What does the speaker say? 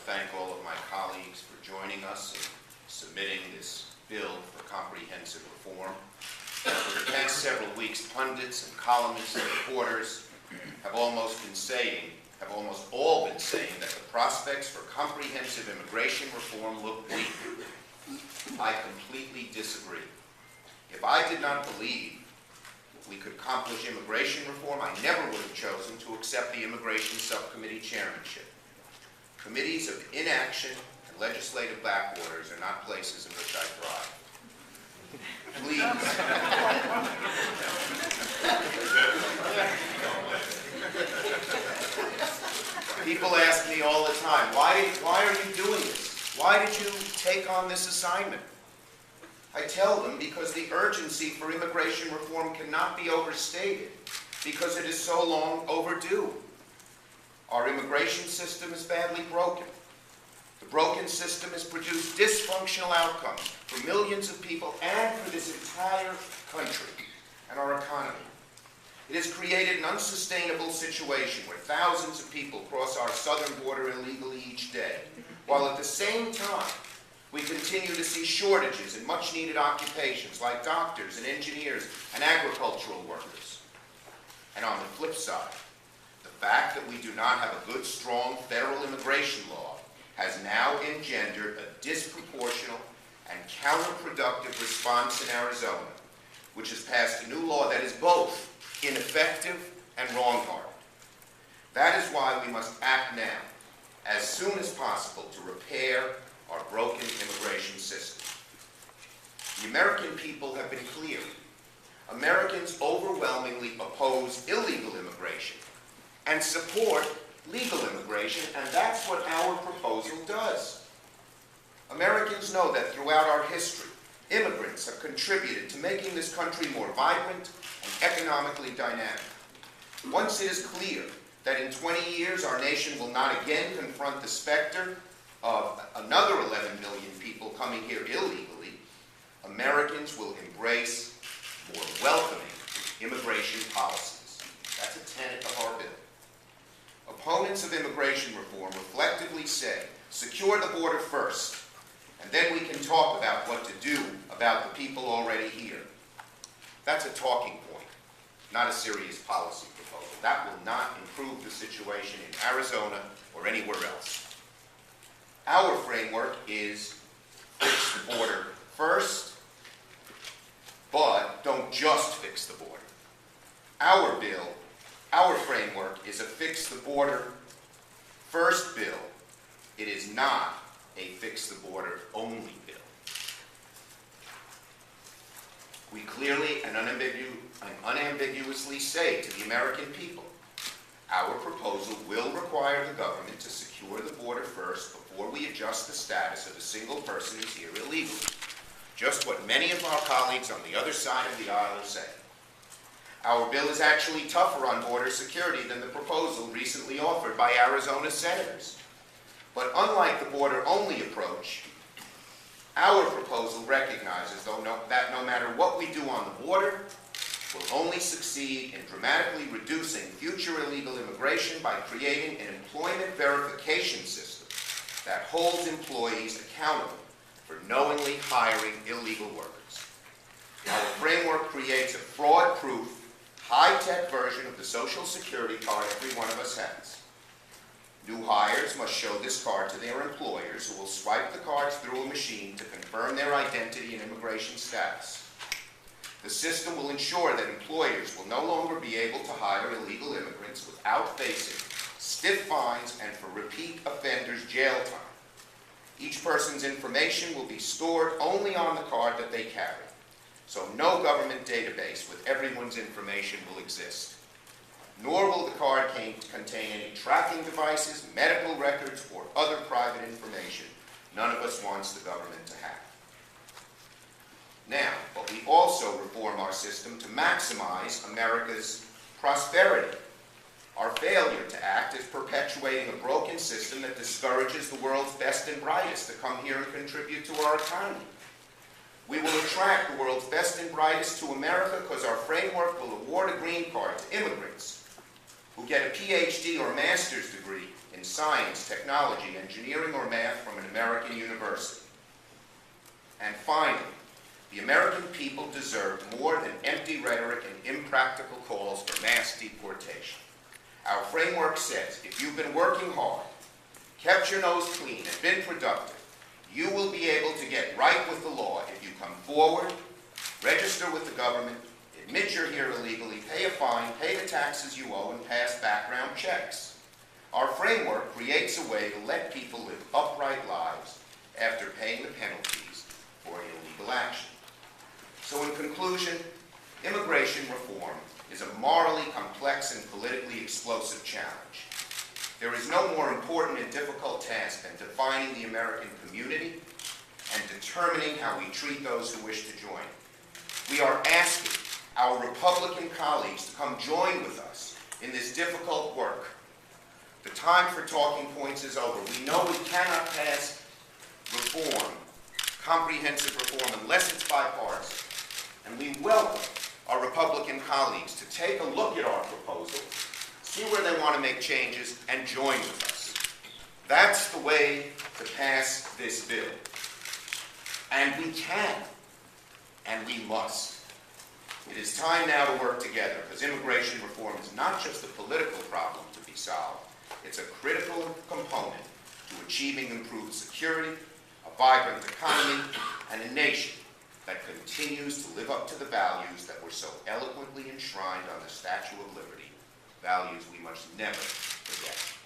thank all of my colleagues for joining us in submitting this bill for comprehensive reform. For the past several weeks, pundits and columnists and reporters have almost all been saying that the prospects for comprehensive immigration reform look bleak. I completely disagree. If I did not believe we could accomplish immigration reform, I never would have chosen to accept the Immigration Subcommittee chairmanship. Committees of inaction and legislative backwaters are not places in which I thrive. Please. People ask me all the time, why are you doing this? Why did you take on this assignment? I tell them because the urgency for immigration reform cannot be overstated, because it is so long overdue. Our immigration system is badly broken. The broken system has produced dysfunctional outcomes for millions of people and for this entire country and our economy. It has created an unsustainable situation where thousands of people cross our southern border illegally each day, while at the same time we continue to see shortages in much-needed occupations like doctors and engineers and agricultural workers. And on the flip side, the fact that we do not have a good, strong federal immigration law has now engendered a disproportional and counterproductive response in Arizona, which has passed a new law that is both ineffective and wrong-hearted. That is why we must act now, as soon as possible, to repair our broken immigration system. The American people have been clear. Americans overwhelmingly oppose illegal immigration and support legal immigration, and that's what our proposal does. Americans know that throughout our history, immigrants have contributed to making this country more vibrant and economically dynamic. Once it is clear that in 20 years our nation will not again confront the specter of another 11 million people coming here illegally, Americans will embrace more welcoming immigration policies. That's a tenet of our bill. Opponents of immigration reform reflectively say, secure the border first, and then we can talk about what to do about the people already here. That's a talking point, not a serious policy proposal. That will not improve the situation in Arizona or anywhere else. Our framework is fix the border first, but don't just fix the border. Our bill, our framework is a fix the border first bill. It is not a fix the border only bill. We clearly and unambiguously say to the American people, our proposal will require the government to secure the border first before we adjust the status of a single person who's here illegally. Just what many of our colleagues on the other side of the aisle are saying. Our bill is actually tougher on border security than the proposal recently offered by Arizona senators. But unlike the border-only approach, our proposal recognizes that no matter what we do on the border, we'll only succeed in dramatically reducing future illegal immigration by creating an employment verification system that holds employees accountable for knowingly hiring illegal workers. Our framework creates a fraud-proof, high-tech version of the Social Security card every one of us has. New hires must show this card to their employers, who will swipe the cards through a machine to confirm their identity and immigration status. The system will ensure that employers will no longer be able to hire illegal immigrants without facing stiff fines and, for repeat offenders, jail time. Each person's information will be stored only on the card that they carry, so no government database with everyone's information will exist. Nor will the card contain any tracking devices, medical records, or other private information none of us wants the government to have. Now, but we also reform our system to maximize America's prosperity. Our failure to act is perpetuating a broken system that discourages the world's best and brightest to come here and contribute to our economy. We will attract the world's best and brightest to America because our framework will award a green card to immigrants who get a PhD or master's degree in in science, technology, engineering, or math from an American university. And finally, the American people deserve more than empty rhetoric and impractical calls for mass deportation. Our framework says if you've been working hard, kept your nose clean, and been productive, you will be able to get right with the law if you come forward, register with the government, admit you're here illegally, pay a fine, pay the taxes you owe, and pass background checks. Our framework creates a way to let people live upright lives after paying the penalties for illegal action. So in conclusion, immigration reform is a morally complex and politically explosive challenge. There is no more important and difficult task than defining the American community and determining how we treat those who wish to join. We are asking our Republican colleagues to come join with us in this difficult work. The time for talking points is over. We know we cannot pass reform, comprehensive reform, unless it's bipartisan. And we welcome our Republican colleagues to take a look at our proposal, see where they want to make changes, and join with us. That's the way to pass this bill. And we can, and we must. It is time now to work together, because immigration reform is not just a political problem to be solved. It's a critical component to achieving improved security, a vibrant economy, and a nation that continues to live up to the values that were so eloquently enshrined on the Statue of Liberty, values we must never forget.